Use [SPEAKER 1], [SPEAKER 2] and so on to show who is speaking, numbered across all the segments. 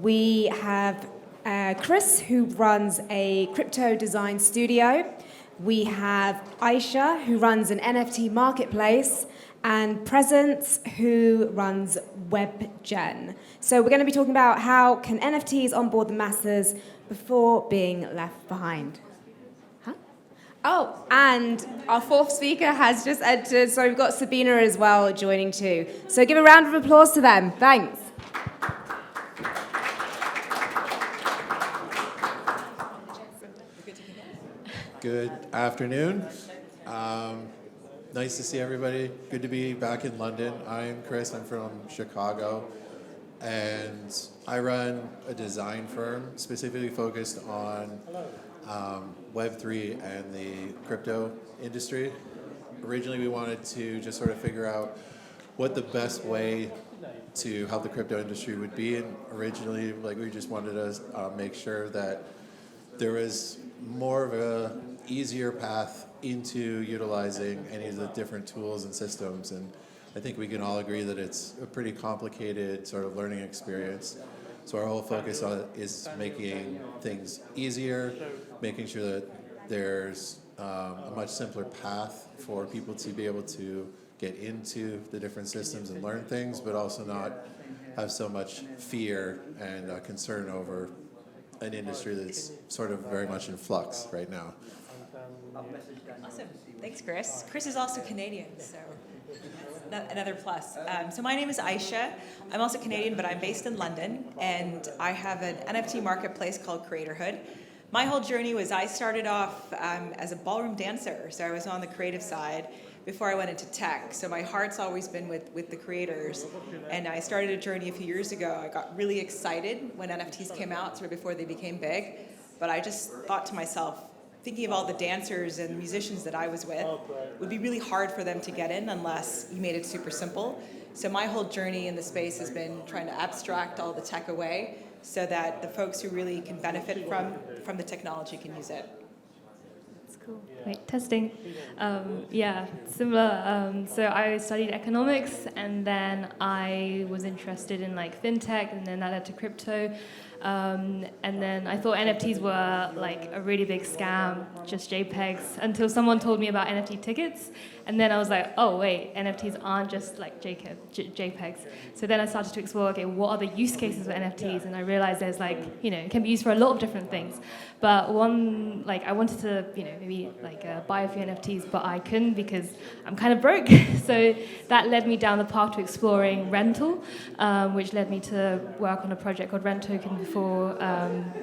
[SPEAKER 1] We have Chris, who runs a crypto design studio. We have Ayesha, who runs an NFT marketplace, and Presence, who runs WebGen. So we're going to be talking about how can NFTs onboard the masses before being left behind. Oh, and our fourth speaker has just entered, so we've got Sabina as well joining too. So give a round of applause to them. Thanks.
[SPEAKER 2] Good afternoon. Nice to see everybody. Good to be back in London. I'm Chris. I'm from Chicago, and I run a design firm specifically focused on Web3 and the crypto industry. Originally, we wanted to just sort of figure out what the best way to help the crypto industry would be, and originally, we just wanted to make sure that there was more of a easier path into utilizing any of the different tools and systems, and I think we can all agree that it's a pretty complicated sort of learning experience. So our whole focus is making things easier, making sure that there's a much simpler path for people to be able to get into the different systems and learn things, but also not have so much fear and concern over an industry that's sort of very much in flux right now.
[SPEAKER 3] Awesome. Thanks, Chris. Chris is also Canadian, so another plus. So my name is Ayesha. I'm also Canadian, but I'm based in London, and I have an NFT marketplace called Creatorhood. My whole journey was I started off as a ballroom dancer, so I was on the creative side before I went into tech. So my heart's always been with the creators, and I started a journey a few years ago. I got really excited when NFTs came out, sort of before they became big, but I just thought to myself, thinking of all the dancers and musicians that I was with, it would be really hard for them to get in unless you made it super simple. So my whole journey in the space has been trying to abstract all the tech away so that the folks who really can benefit from the technology can use it.
[SPEAKER 4] That's cool. Wait, testing. Similar. So I studied economics, and then I was interested in fintech, and then that led to crypto. And then I thought NFTs were a really big scam, just JPEGs, until someone told me about NFT tickets. And then I was like, oh wait, NFTs aren't just JPEGs. So then I started to explore, okay, what are the use cases of NFTs? And I realized there's it can be used for a lot of different things. But one, I wanted to, maybe buy a few NFTs, but I couldn't because I'm kind of broke. So that led me down the path to exploring rental, which led me to work on a project called Rent Token before.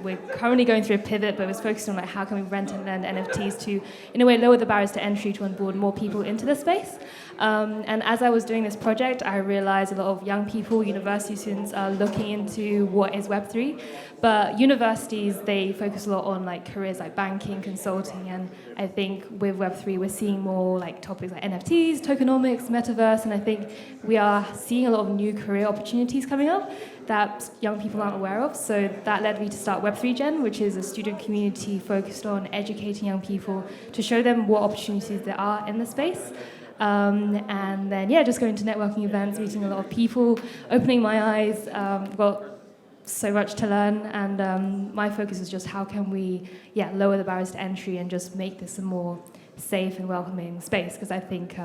[SPEAKER 4] We're currently going through a pivot, but it was focused on how can we rent and lend NFTs to, in a way, lower the barriers to entry to onboard more people into the space. And as I was doing this project, I realized a lot of young people, university students, are looking into what is Web3. But universities, they focus a lot on careers like banking, consulting, and I think with Web3, we're seeing more topics like NFTs, tokenomics, metaverse, and I think we are seeing a lot of new career opportunities coming up that young people aren't aware of. So that led me to start Web3 Gen, which is a student community focused on educating young people to show them what opportunities there are in the space. And then, just going to networking events, meeting a lot of people, opening my eyes. Got so much to learn, and my focus is just how can we, lower the barriers to entry and just make this a more safe and welcoming space, because I think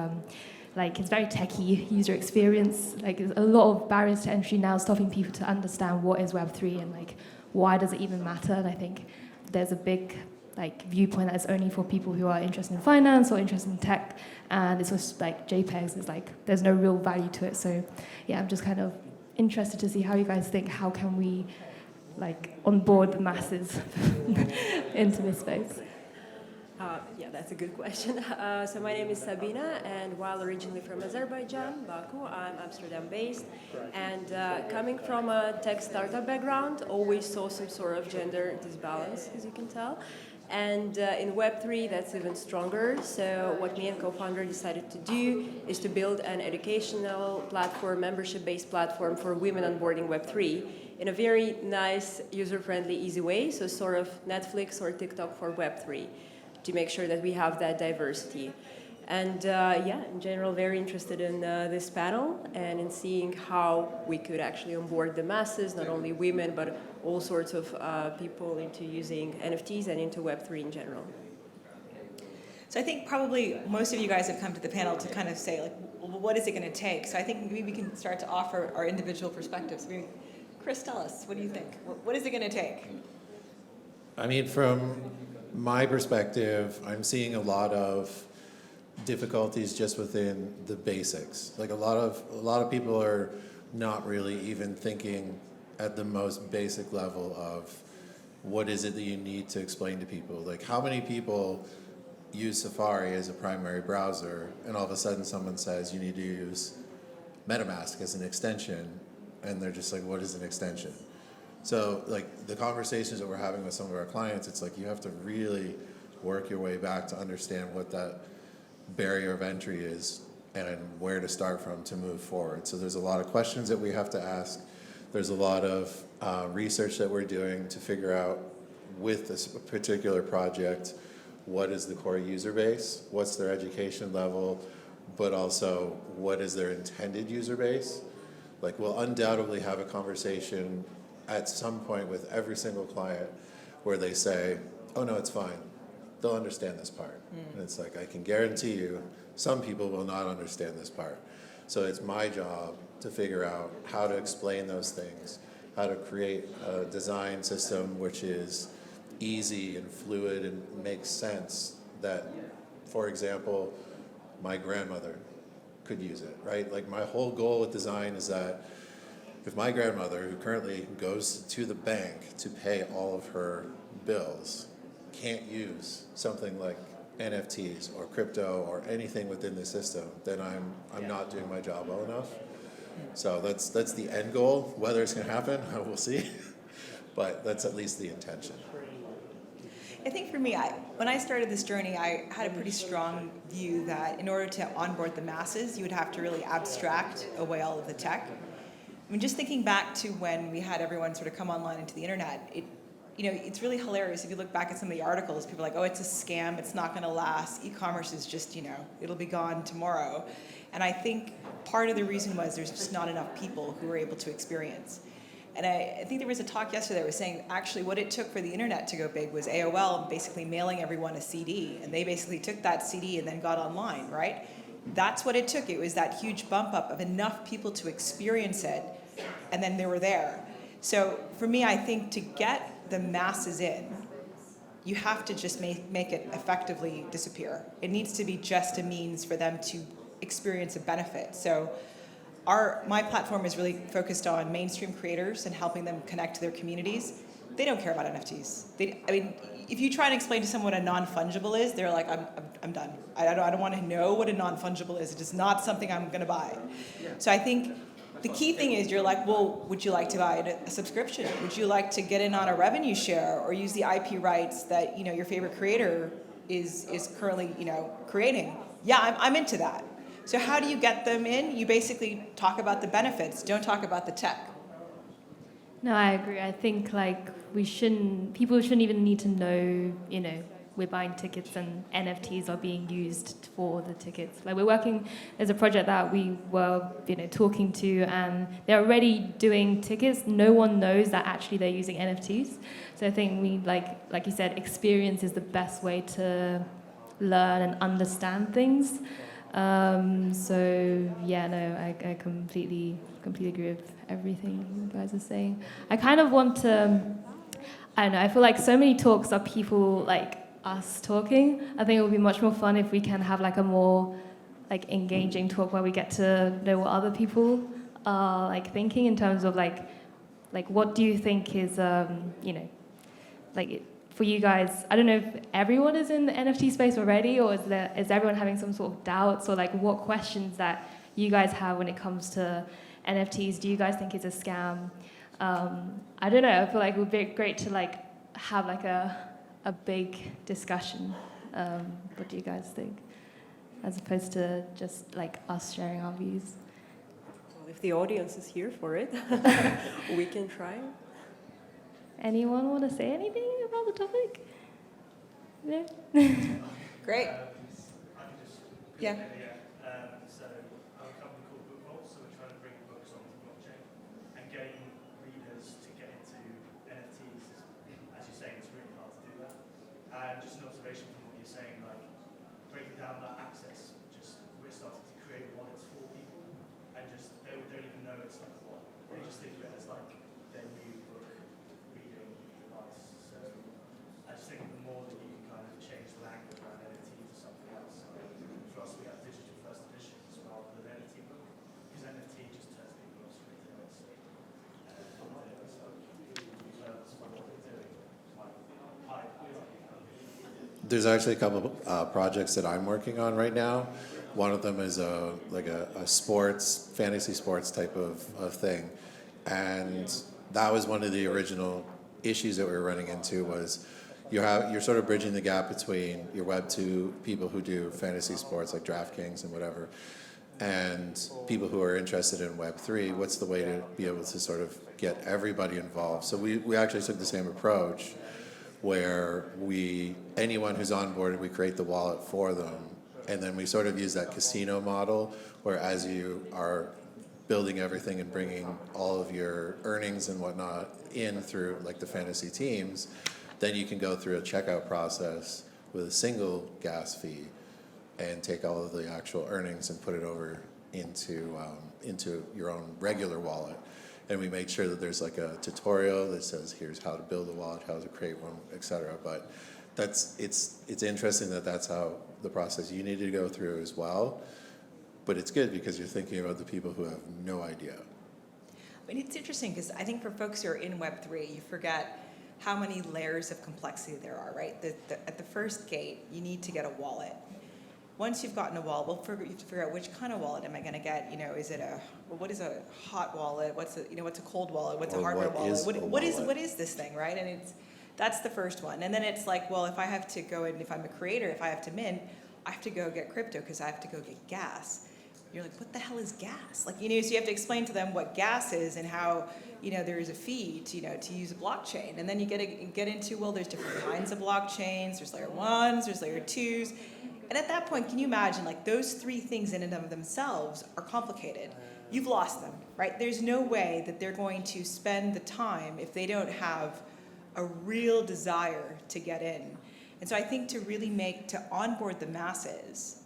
[SPEAKER 4] it's very techie user experience. There's a lot of barriers to entry now stopping people to understand what is Web3 and why does it even matter. And I think there's a big viewpoint that is only for people who are interested in finance or interested in tech, and it's just JPEGs is there's no real value to it. So I'm just kind of interested to see how you guys think, how can we onboard the masses into this space.
[SPEAKER 5] That's a good question. So my name is Sabina, and while originally from Azerbaijan, Baku, I'm Amsterdam-based. And coming from a tech startup background, always saw some sort of gender disbalance, as you can tell. And in Web3, that's even stronger. So what me and co-founder decided to do is to build an educational platform, membership-based platform for women onboarding Web3 in a very nice, user-friendly, easy way. So sort of Netflix or TikTok for Web3, to make sure that we have that diversity. And yeah, in general, very interested in this panel and in seeing how we could actually onboard the masses, not only women, but all sorts of people into using NFTs and into Web3 in general.
[SPEAKER 3] So I think probably most of you guys have come to the panel to kind of say, like, well, what is it going to take? So I think maybe we can start to offer our individual perspectives. Maybe, Chris, tell us, what do you think? What is it going to take?
[SPEAKER 2] I mean, from my perspective, I'm seeing a lot of difficulties just within the basics. Like a lot of people are not really even thinking at the most basic level of what is it that you need to explain to people. Like how many people use Safari as a primary browser and all of a sudden someone says you need to use MetaMask as an extension and they're just like, what is an extension? So like the conversations that we're having with some of our clients, it's like you have to really work your way back to understand what that barrier of entry is and where to start from to move forward. So there's a lot of questions that we have to ask. There's a lot of research that we're doing to figure out with this particular project, what is the core user base, what's their education level, but also what is their intended user base. Like we'll undoubtedly have a conversation at some point with every single client where they say, oh no, it's fine. They'll understand this part. And it's like, I can guarantee you, some people will not understand this part. So it's my job to figure out how to explain those things, how to create a design system which is easy and fluid and makes sense that, for example, my grandmother could use it, right? Like my whole goal with design is that if my grandmother, who currently goes to the bank to pay all of her bills, can't use something like NFTs or crypto or anything within the system, then I'm not doing my job well enough. So that's the end goal. Whether it's going to happen, we'll see. But that's at least the intention.
[SPEAKER 3] I think for me, when I started this journey, I had a pretty strong view that in order to onboard the masses, you would have to really abstract away all of the tech. I mean, just thinking back to when we had everyone sort of come online into the internet, it's really hilarious. If you look back at some of the articles, people are like, oh, it's a scam, it's not going to last. E-commerce is just, it'll be gone tomorrow. And I think part of the reason was there's just not enough people who were able to experience. And I think there was a talk yesterday that was saying actually what it took for the internet to go big was AOL basically mailing everyone a CD. And they basically took that CD and then got online, right? That's what it took. It was that huge bump up of enough people to experience it, and then they were there. So for me, I think to get the masses in, you have to just make it effectively disappear. It needs to be just a means for them to experience a benefit. So my platform is really focused on mainstream creators and helping them connect to their communities. They don't care about NFTs. If you try and explain to someone what a non-fungible is, they're like, I'm done. I don't want to know what a non-fungible is. It is not something I'm going to buy. So I think the key thing is you're like, well, would you like to buy a subscription? Would you like to get in on a revenue share or use the IP rights that your favorite creator is currently creating? Yeah, I'm into that. So how do you get them in? You basically talk about the benefits. Don't talk about the tech.
[SPEAKER 4] No, I agree. I think people shouldn't even need to know, we're buying tickets and NFTs are being used for the tickets. Like there's a project that we were, talking to, and they're already doing tickets. No one knows that actually they're using NFTs. So I think we, like you said, experience is the best way to learn and understand things. I completely agree with everything you guys are saying. I kind of want to, I don't know, I feel like so many talks are people like us talking. I think it would be much more fun if we can have like a more like engaging talk where we get to know what other people are like thinking in terms of like what do you think is for you guys. I don't know if everyone is in the NFT space already, or is everyone having some sort of doubts, or like what questions that you guys have when it comes to NFTs? Do you guys think it's a scam? I don't know. I feel like it would be great to like have like a big discussion. What do you guys think? As opposed to just like us sharing our views.
[SPEAKER 5] Well, if the audience is here for it, we can try.
[SPEAKER 4] Anyone want to say anything about the topic? No?
[SPEAKER 3] Great. Yeah.
[SPEAKER 6] So I'm a company called Bouteloup, so we're trying to bring books onto blockchain and getting readers to get into NFTs. As you're saying, it's really hard to do that. And just an observation from what you're saying, like breaking down that access, just we're starting to create wallets for people, and just they don't even know it's like a wallet. They just think of it as like their new book reading device. So I just think the more that you can kind of change the language around NFT to something else. For us, we have digital first editions rather than NFT book, because NFT just turns people off straight away. So that's what we're doing.
[SPEAKER 2] There's actually a couple projects that I'm working on right now. One of them is a sports, fantasy sports type of thing. And that was one of the original issues that we were running into was you're sort of bridging the gap between your Web 2 people who do fantasy sports like DraftKings and whatever, and people who are interested in Web 3. What's the way to be able to sort of get everybody involved? So we actually took the same approach where anyone who's onboarded, we create the wallet for them. And then we sort of use that casino model where as you are building everything and bringing all of your earnings and whatnot in through like the fantasy teams, then you can go through a checkout process with a single gas fee and take all of the actual earnings and put it over into your own regular wallet. And we made sure that there's like a tutorial that says here's how to build a wallet, how to create one, etc. But it's interesting that that's how the process you need to go through as well. But it's good because you're thinking about the people who have no idea.
[SPEAKER 3] I mean, it's interesting because I think for folks who are in Web3, you forget how many layers of complexity there are, right? At the first gate, you need to get a wallet. Once you've gotten a wallet, you have to figure out which kind of wallet am I going to get. Is it what is a hot wallet? What's a cold wallet? What's a hardware wallet? What is this thing, right? And that's the first one. And then it's like, well, if I have to go in, if I'm a creator, if I have to mint, I have to go get crypto because I have to go get gas. You're like, what the hell is gas? So you have to explain to them what gas is and how, there is a fee to use a blockchain. And then you get into, well, there's different kinds of blockchains. There's layer 1s, there's layer 2s. And at that point, can you imagine, those three things in and of themselves are complicated. You've lost them, right? There's no way that they're going to spend the time if they don't have a real desire to get in. And so I think to onboard the masses,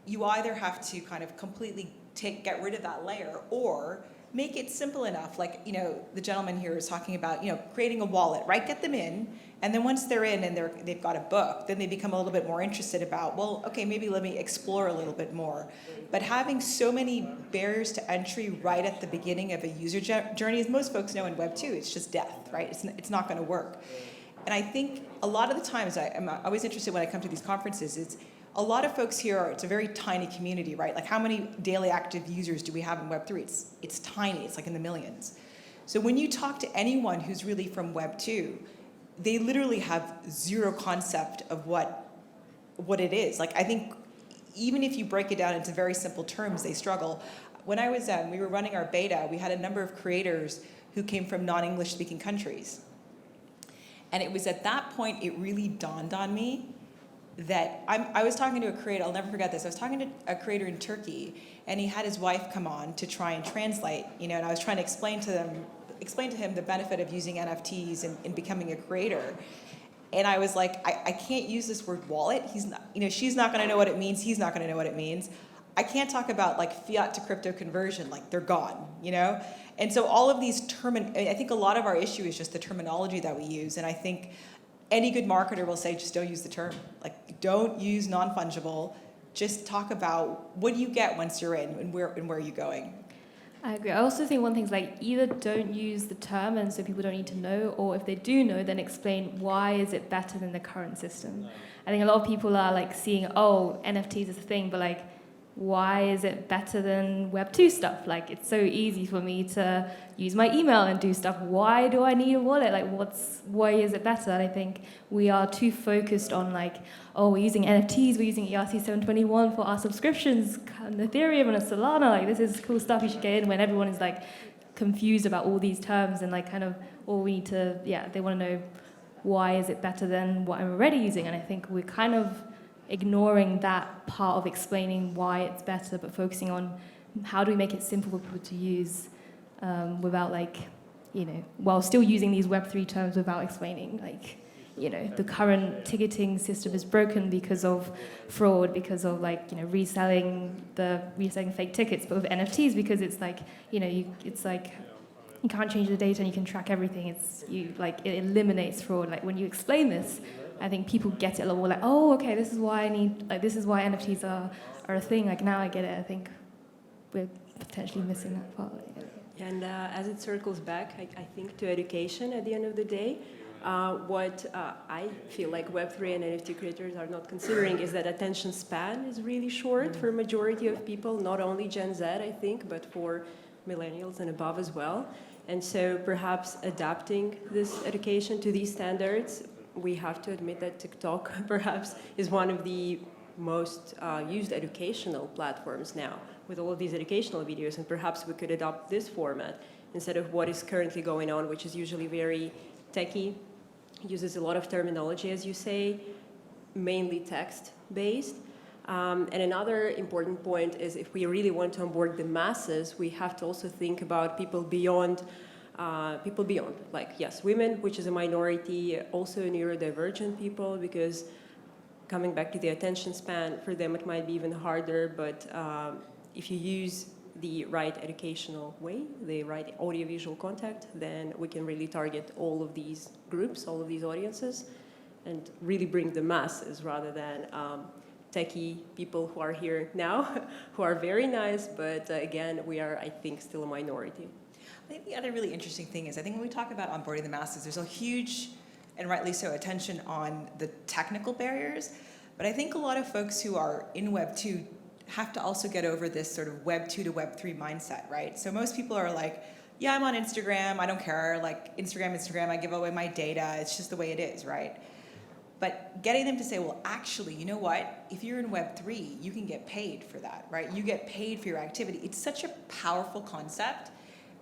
[SPEAKER 3] you either have to kind of completely get rid of that layer or make it simple enough. The gentleman here is talking about, creating a wallet, right? Get them in. And then once they're in and they've got a book, then they become a little bit more interested about, well, okay, maybe let me explore a little bit more. But having so many barriers to entry right at the beginning of a user journey, as most folks know in Web 2, it's just death, right? It's not going to work. And I think a lot of the times, I'm always interested when I come to these conferences, it's a lot of folks here, it's a very tiny community, right? How many daily active users do we have in Web 3? It's tiny, it's in the millions. So when you talk to anyone who's really from Web 2, they literally have zero concept of what it is. I think even if you break it down into very simple terms, they struggle. When I was, we were running our beta, we had a number of creators who came from non-English speaking countries. And it was at that point, it really dawned on me that I was talking to a creator, I'll never forget this, I was talking to a creator in Turkey, and he had his wife come on to try and translate, and I was trying to explain to him the benefit of using NFTs and becoming a creator. And I was like, I can't use this word wallet. He's not, she's not going to know what it means. He's not going to know what it means. I can't talk about fiat to crypto conversion. They're gone, And so all of these I think a lot of our issue is just the terminology that we use. And I think any good marketer will say, just don't use the term. Don't use non-fungible. Just talk about what do you get once you're in and where are you going.
[SPEAKER 4] I agree. I also think one thing is either don't use the term and so people don't need to know, or if they do know, then explain why is it better than the current system. I think a lot of people are seeing, NFTs is a thing, but why is it better than Web 2 stuff? It's so easy for me to use my email and do stuff. Why do I need a wallet? Why is it better? And I think we are too focused on we're using NFTs, we're using ERC-721 for our subscriptions, and Ethereum and Solana, this is cool stuff, you should get in, when everyone is confused about all these terms and all we need to, they want to know why is it better than what I'm already using. And I think we're kind of ignoring that part of explaining why it's better, but focusing on how do we make it simple for people to use without while still using these Web3 terms without explaining the current ticketing system is broken because of fraud, because of reselling fake tickets, but with NFTs because it's you can't change the data and you can track everything. It eliminates fraud. Like when you explain this, I think people get it a lot more. Like, oh, okay, this is why this is why NFTs are a thing. Like now I get it. I think we're potentially missing that part.
[SPEAKER 5] And as it circles back, I think to education at the end of the day, what I feel like Web3 and NFT creators are not considering is that attention span is really short for majority of people, not only Gen Z, I think, but for millennials and above as well. And so perhaps adapting this education to these standards, we have to admit that TikTok perhaps is one of the most used educational platforms now with all of these educational videos, and perhaps we could adopt this format instead of what is currently going on, which is usually very techy, uses a lot of terminology, as you say, mainly text-based. And another important point is if we really want to onboard the masses, we have to also think about people beyond, like, yes, women, which is a minority, also neurodivergent people, because coming back to the attention span, for them it might be even harder, but if you use the right educational way, the right audiovisual content, then we can really target all of these groups, all of these audiences, and really bring the masses rather than techie people who are here now, who are very nice, but again, we are, I think, still a minority.
[SPEAKER 3] I think the other really interesting thing is, I think when we talk about onboarding the masses, there's a huge, and rightly so, attention on the technical barriers, but I think a lot of folks who are in Web 2 have to also get over this sort of Web 2 to Web 3 mindset, right? So most people are like, yeah, I'm on Instagram, I don't care, like Instagram, I give away my data, it's just the way it is, right? But getting them to say, well, actually, you know what? If you're in Web 3, you can get paid for that, right? You get paid for your activity. It's such a powerful concept,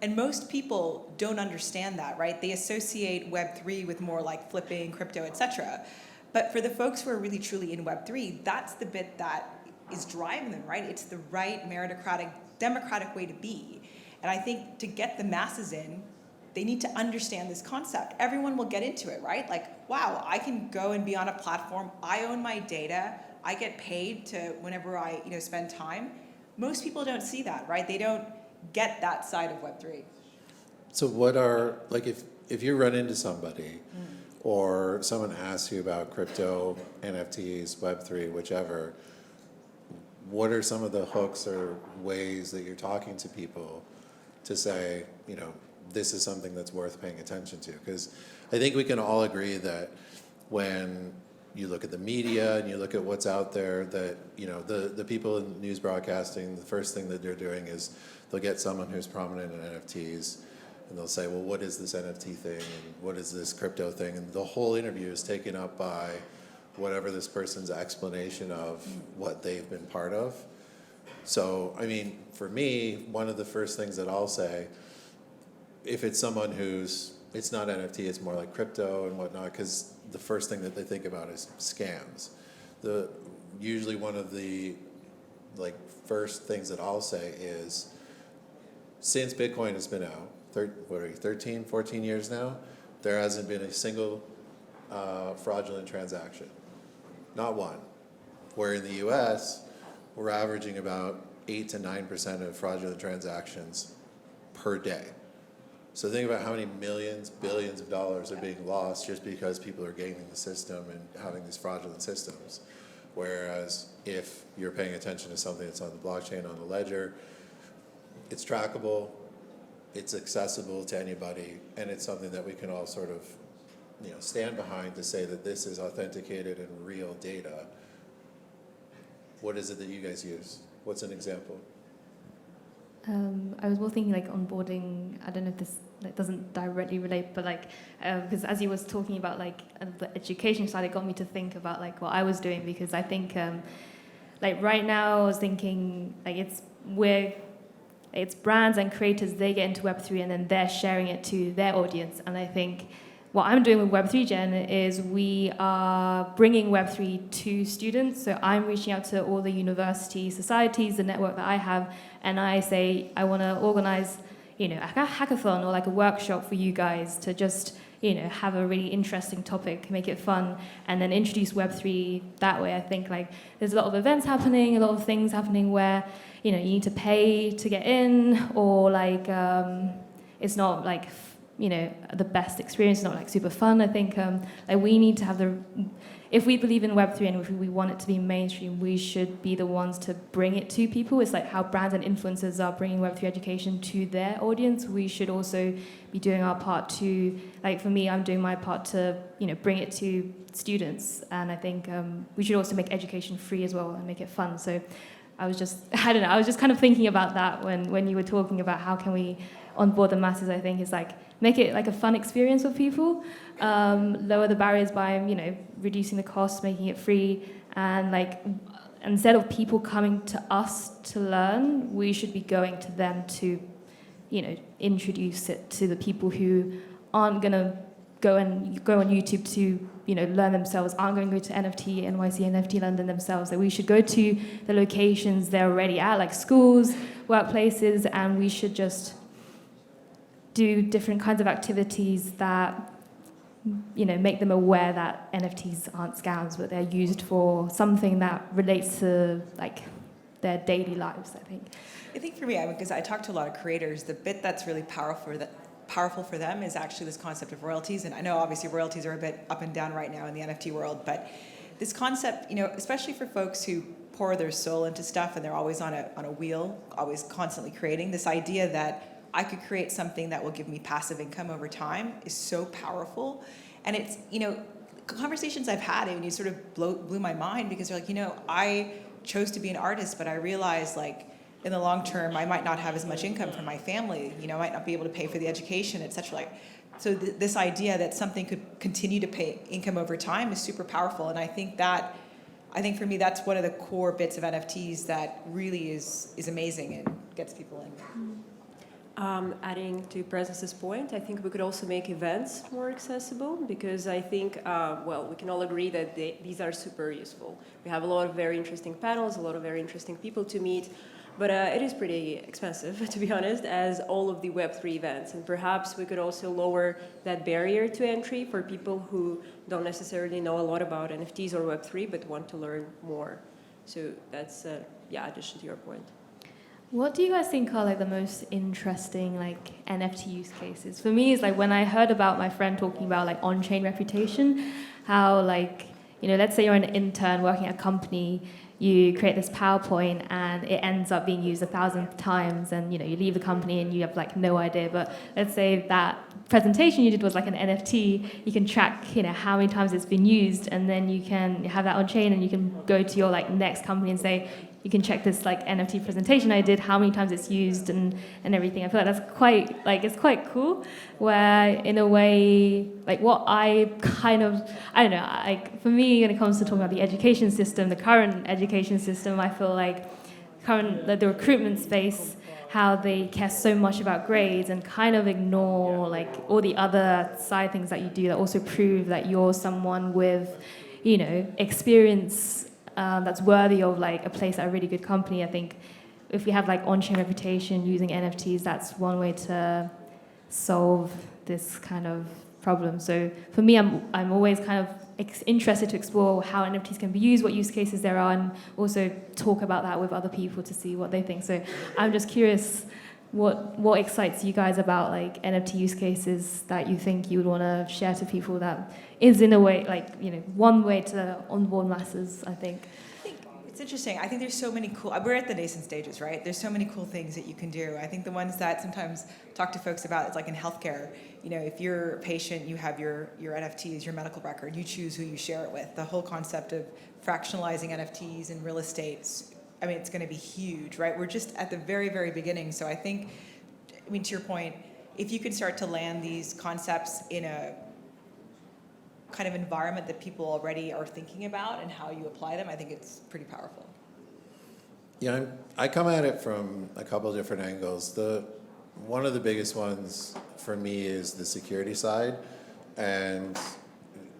[SPEAKER 3] and most people don't understand that, right? They associate Web 3 with more like flipping, crypto, etc. But for the folks who are really truly in Web 3, that's the bit that is driving them, right? It's the right meritocratic, democratic way to be. And I think to get the masses in, they need to understand this concept. Everyone will get into it, right? Like, wow, I can go and be on a platform, I own my data, I get paid to whenever I spend time. Most people don't see that, right? They don't get that side of Web3.
[SPEAKER 2] So what are, like if you run into somebody or someone asks you about crypto, NFTs, Web3, whichever, what are some of the hooks or ways that you're talking to people to say, this is something that's worth paying attention to? Because I think we can all agree that when you look at the media and you look at what's out there, that the people in news broadcasting, the first thing that they're doing is they'll get someone who's prominent in NFTs and they'll say, well, what is this NFT thing and what is this crypto thing? And the whole interview is taken up by whatever this person's explanation of what they've been part of. So, I mean, for me, one of the first things that I'll say, if it's someone it's not NFT, it's more like crypto and whatnot, because the first thing that they think about is scams. Usually one of the first things that I'll say is, since Bitcoin has been out, 13, 14 years now, there hasn't been a single fraudulent transaction. Not one. Where in the US, we're averaging about 8 to 9% of fraudulent transactions per day. So think about how many millions, billions of dollars are being lost just because people are gaming the system and having these fraudulent systems. Whereas if you're paying attention to something that's on the blockchain, on the ledger, it's trackable, it's accessible to anybody, and it's something that we can all sort of stand behind to say that this is authenticated and real data. What is it that you guys use? What's an example?
[SPEAKER 4] I was more thinking onboarding. I don't know if this doesn't directly relate, but because as you was talking about the education side, it got me to think about what I was doing, because I think right now I was thinking it's brands and creators, they get into Web3 and then they're sharing it to their audience, and I think what I'm doing with Web3 Gen is we are bringing Web3 to students. So I'm reaching out to all the university societies, the network that I have, and I say, I want to organize, a hackathon or like a workshop for you guys to just, have a really interesting topic, make it fun, and then introduce Web3 that way. I think like there's a lot of events happening, a lot of things happening where, you need to pay to get in, or like it's not like, the best experience, not like super fun. I think like we need to have if we believe in Web3 and if we want it to be mainstream, we should be the ones to bring it to people. It's like how brands and influencers are bringing Web3 education to their audience. We should also be doing our part to, like for me, I'm doing my part to, bring it to students. And I think we should also make education free as well and make it fun. So I was just kind of thinking about that when you were talking about how can we onboard the masses. I think is like make it like a fun experience for people, lower the barriers by reducing the costs, making it free, and like instead of people coming to us to learn, we should be going to them to introduce it to the people who aren't gonna go on YouTube to learn themselves, aren't going to go to NFT NYC, NFT.London themselves. That we should go to the locations they're already at, like schools, workplaces, and we should just do different kinds of activities that make them aware that NFTs aren't scams, but they're used for something that relates to like their daily lives. I think
[SPEAKER 3] for me, because I talk to a lot of creators, the bit that's really powerful for them is actually this concept of royalties. And I know obviously royalties are a bit up and down right now in the NFT world, but this concept, especially for folks who pour their soul into stuff and they're always on a wheel, always constantly creating, this idea that I could create something that will give me passive income over time is so powerful. And it's, conversations I've had, and you sort of blew my mind because they're like, I chose to be an artist, but I realized like in the long term, I might not have as much income from my family, I might not be able to pay for the education, et cetera. Like, so this idea that something could continue to pay income over time is super powerful. And I think for me, that's one of the core bits of NFTs that really is amazing and gets people in.
[SPEAKER 5] Adding to Presence's point, I think we could also make events more accessible because I think, we can all agree that these are super useful. We have a lot of very interesting panels, a lot of very interesting people to meet, but it is pretty expensive, to be honest, as all of the Web3 events. And perhaps we could also lower that barrier to entry for people who don't necessarily know a lot about NFTs or Web3, but want to learn more. So that's, addition to your point.
[SPEAKER 4] What do you guys think are like the most interesting like NFT use cases? For me, it's like when I heard about my friend talking about like on-chain reputation, how like, let's say you're an intern working at a company, you create this PowerPoint and it ends up being used 1,000 times and you leave the company and you have like no idea. But let's say that presentation you did was like an NFT, you can track how many times it's been used, and then you can have that on chain and you can go to your like next company and say, you can check this like NFT presentation I did, how many times it's used and everything. I feel like that's quite like it's quite cool. Where in a way, like what I don't know, like for me when it comes to talking about the education system, the current education system, I feel like the recruitment space, how they care so much about grades and kind of ignore like all the other side things that you do that also prove that you're someone with, experience. That's worthy of like a place at a really good company. I think if we have like on-chain reputation using NFTs, that's one way to solve this kind of problem. So for me, I'm always kind of interested to explore how NFTs can be used, what use cases there are, and also talk about that with other people to see what they think. So I'm just curious what excites you guys about like NFT use cases that you think you would want to share to people that is in a way like one way to onboard masses. I think
[SPEAKER 3] it's interesting. I think there's so many cool, we're at the nascent stages, right? There's so many cool things that you can do. I think the ones that sometimes talk to folks about, it's like in healthcare, if you're a patient, you have your NFTs, your medical record, you choose who you share it with. The whole concept of fractionalizing NFTs in real estate, it's going to be huge, right? We're just at the very, very beginning. So I think, to your point, if you can start to land these concepts in a kind of environment that people already are thinking about and how you apply them, I think it's pretty powerful.
[SPEAKER 2] Yeah, I come at it from a couple of different angles. One of the biggest ones for me is the security side. and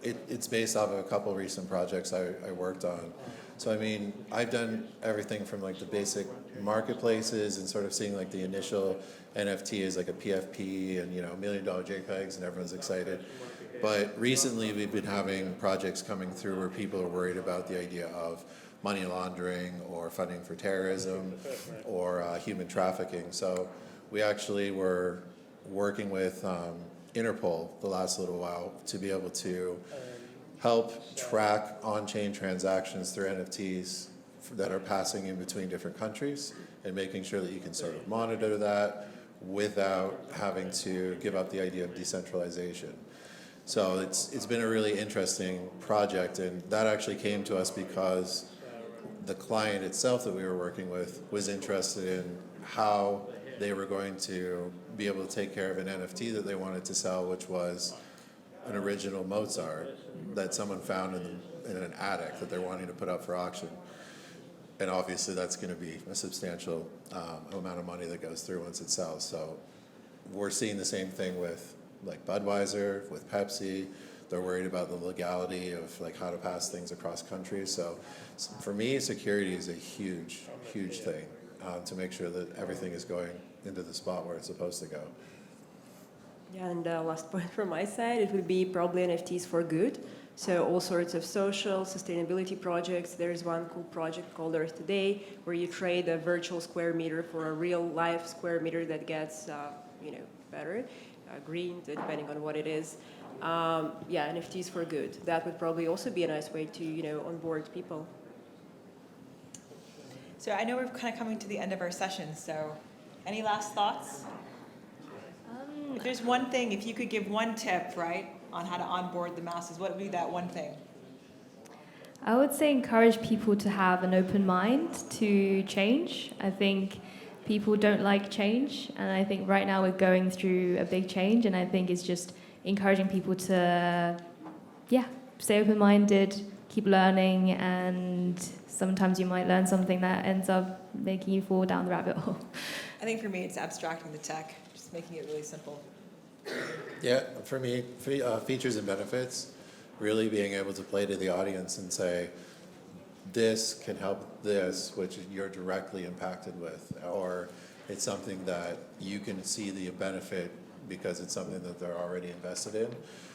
[SPEAKER 2] it's based off of a couple recent projects I worked on. So I mean, I've done everything from like the basic marketplaces and sort of seeing like the initial NFT as like a PFP and, you know, $1 million JPEGs and everyone's excited. But recently we've been having projects coming through where people are worried about the idea of money laundering or funding for terrorism or human trafficking. So we actually were working with Interpol the last little while to be able to help track on-chain transactions through NFTs that are passing in between different countries and making sure that you can sort of monitor that without having to give up the idea of decentralization. So it's been a really interesting project, and that actually came to us because the client itself that we were working with was interested in how they were going to be able to take care of an NFT that they wanted to sell, which was an original Mozart that someone found in an attic that they're wanting to put up for auction. And obviously that's going to be a substantial amount of money that goes through once it sells. So we're seeing the same thing with like Budweiser, with Pepsi. They're worried about the legality of like how to pass things across countries. So for me, security is a huge, huge thing to make sure that everything is going into the spot where it's supposed to go.
[SPEAKER 5] Yeah, and last point from my side, it would be probably NFTs for good. So all sorts of social sustainability projects. There's one cool project called Earth Today, where you trade a virtual square meter for a real life square meter that gets, better, green, depending on what it is. Yeah, NFTs for good. That would probably also be a nice way to, onboard people.
[SPEAKER 3] So I know we're kind of coming to the end of our session, so any last thoughts? If there's one thing, if you could give one tip, right, on how to onboard the masses, what would be that one thing?
[SPEAKER 4] I would say encourage people to have an open mind to change. I think people don't like change, and I think right now we're going through a big change, and I think it's just encouraging people to, stay open-minded, keep learning, and sometimes you might learn something that ends up making you fall down the rabbit hole.
[SPEAKER 3] I think for me, it's abstracting the tech, just making it really simple.
[SPEAKER 2] Yeah, for me, features and benefits, really being able to play to the audience and say, this can help this, which you're directly impacted with, or it's something that you can see the benefit because it's something that they're already invested in,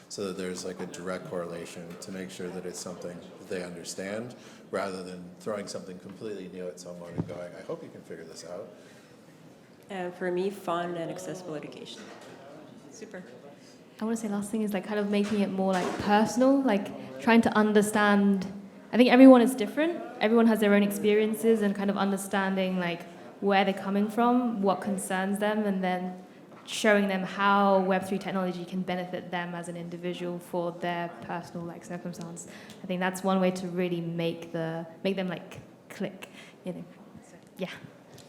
[SPEAKER 2] so that there's like a direct correlation to make sure that it's something that they understand, rather than throwing something completely new at someone and going, I hope you can figure this out.
[SPEAKER 5] And for me, fun and accessible education.
[SPEAKER 3] Super.
[SPEAKER 4] I want to say last thing is like kind of making it more like personal, like trying to understand. I think everyone is different. Everyone has their own experiences, and kind of understanding like where they're coming from, what concerns them, and then showing them how Web3 technology can benefit them as an individual for their personal like circumstance. I think that's one way to really make them like click, Yeah.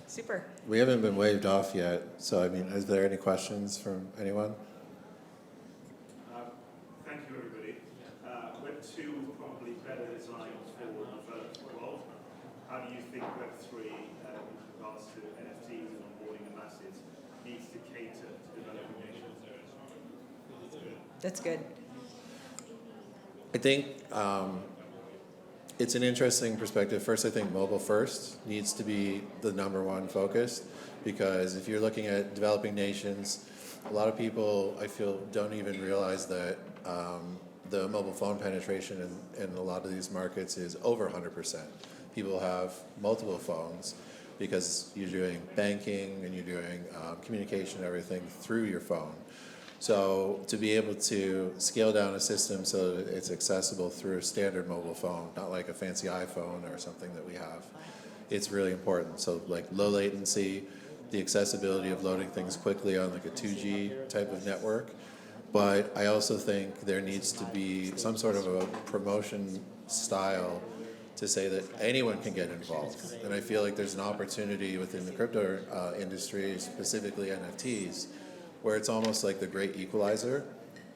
[SPEAKER 3] Super.
[SPEAKER 2] We haven't been waved off yet, so I mean, is there any questions from anyone?
[SPEAKER 6] Thank you, everybody. Web2 was probably better designed for the developed world. How do you think Web3, with regards to NFTs and onboarding the masses, needs to cater to developing nations?
[SPEAKER 3] That's good.
[SPEAKER 2] I think it's an interesting perspective. First, I think mobile first needs to be the number one focus, because if you're looking at developing nations, a lot of people, I feel, don't even realize that the mobile phone penetration in a lot of these markets is over 100%. People have multiple phones because you're doing banking and you're doing communication and everything through your phone. So to be able to scale down a system so that it's accessible through a standard mobile phone, not like a fancy iPhone or something that we have, it's really important. So like low latency, the accessibility of loading things quickly on like a 2G type of network. But I also think there needs to be some sort of a promotion style to say that anyone can get involved. And I feel like there's an opportunity within the crypto industry, specifically NFTs, where it's almost like the great equalizer,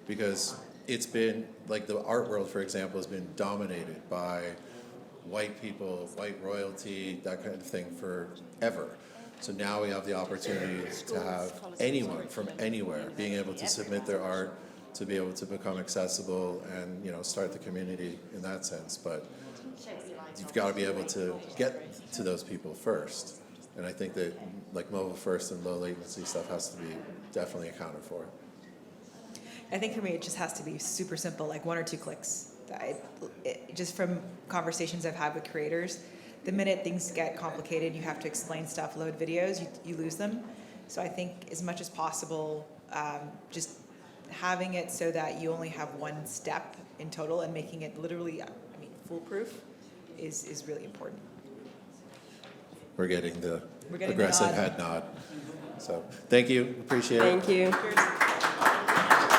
[SPEAKER 2] because it's been, like the art world, for example, has been dominated by white people, white royalty, that kind of thing forever. So now we have the opportunity to have anyone from anywhere being able to submit their art to be able to become accessible and, you know, start the community in that sense. But you've got to be able to get to those people first. And I think that like mobile first and low latency stuff has to be definitely accounted for.
[SPEAKER 3] I think for me, it just has to be super simple, like 1 or 2 clicks. Just from conversations I've had with creators, the minute things get complicated, you have to explain stuff, load videos, you lose them. So I think as much as possible, just having it so that you only have one step in total and making it literally, foolproof is really important.
[SPEAKER 2] We're getting the
[SPEAKER 3] We're getting
[SPEAKER 2] aggressive
[SPEAKER 3] the nod.
[SPEAKER 2] head nod. So thank you, appreciate it.
[SPEAKER 5] Thank you.
[SPEAKER 3] Cheers.